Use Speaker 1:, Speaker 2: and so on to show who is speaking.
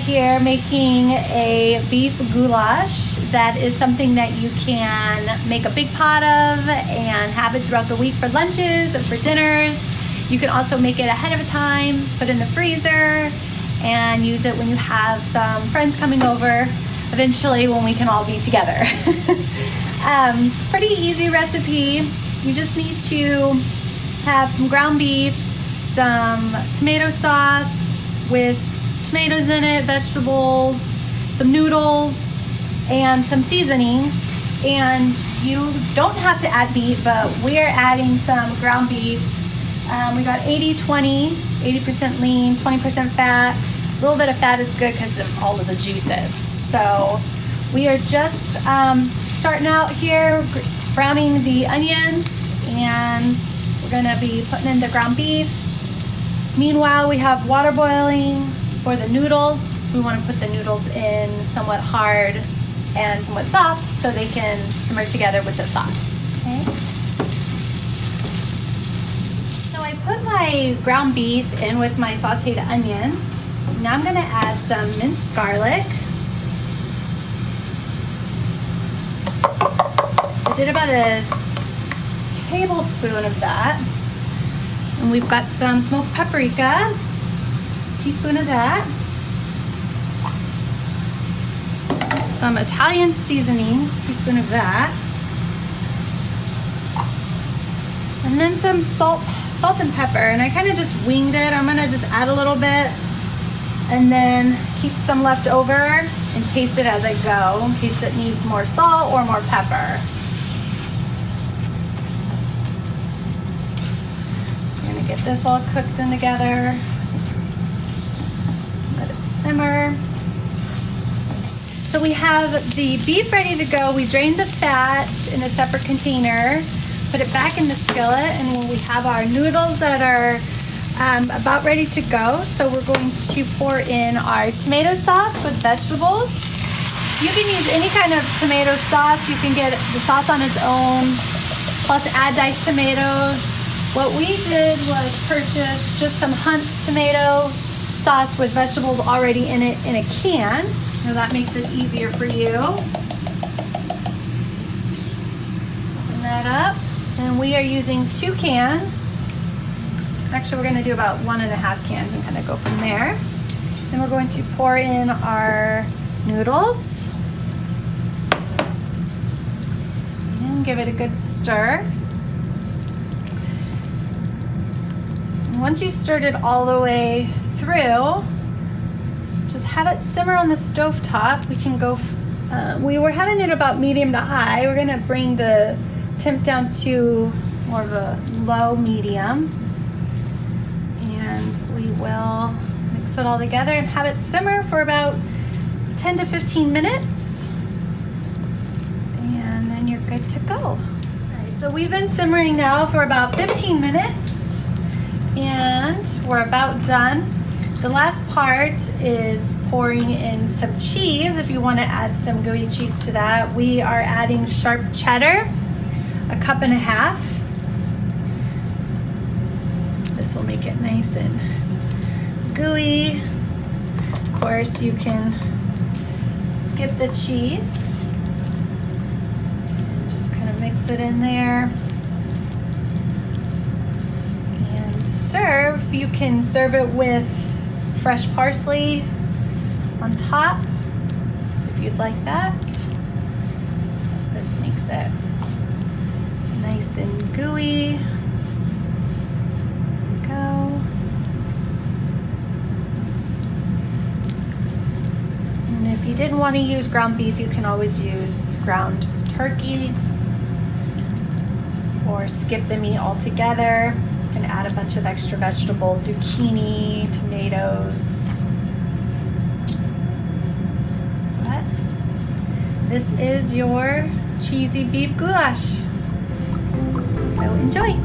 Speaker 1: here making a beef goulash. That is something that you can make a big pot of and have it throughout the week for lunches and for dinners. You can also make it ahead of time, put it in the freezer, and use it when you have some friends coming over, eventually when we can all be together. Pretty easy recipe. You just need to have some ground beef, some tomato sauce with tomatoes in it, vegetables, some noodles, and some seasonings. And you don't have to add meat, but we're adding some ground beef. We got 80-20, 80% lean, 20% fat. A little bit of fat is good because of all of the juices. So we are just starting out here, browning the onions, and we're gonna be putting in the ground beef. Meanwhile, we have water boiling for the noodles. We want to put the noodles in somewhat hard and somewhat soft so they can simmer together with the sauce. Okay. So I put my ground beef in with my sauteed onions. Now I'm going to add some minced garlic. I did about a tablespoon of that. And we've got some smoked paprika, teaspoon of that. Some Italian seasonings, teaspoon of that. And then some salt and pepper. And I kind of just winged it. I'm gonna just add a little bit and then keep some left over and taste it as I go in case it needs more salt or more pepper. I'm gonna get this all cooked in together. Let it simmer. So we have the beef ready to go. We drained the fat in a separate container, put it back in the skillet, and when we have our noodles that are about ready to go, so we're going to pour in our tomato sauce with vegetables. You can use any kind of tomato sauce. You can get the sauce on its own, plus add diced tomatoes. What we did was purchase just some Hunt's tomato sauce with vegetables already in it in a can. Now that makes it easier for you. Just open that up. And we are using 2 cans. Actually, we're going to do about 1.5 cans and kind of go from there. Then we're going to pour in our noodles and give it a good stir. And once you've stirred it all the way through, just have it simmer on the stove top. We can go, we were having it about medium to high. We're gonna bring the temp down to more of a low medium. And we will mix it all together and have it simmer for about 10 to 15 minutes. And then you're good to go. All right, so we've been simmering now for about 15 minutes and we're about done. The last part is pouring in some cheese. If you want to add some gooey cheese to that, we are adding sharp cheddar, 1.5 cups. This will make it nice and gooey. Of course, you can skip the cheese. Just kind of mix it in there. And serve. You can serve it with fresh parsley on top if you'd like that. This makes it nice and gooey. There we go. And if you didn't want to use ground beef, you can always use ground turkey or skip the meat altogether and add a bunch of extra vegetables, zucchini, tomatoes. But this is your cheesy beef goulash. So enjoy.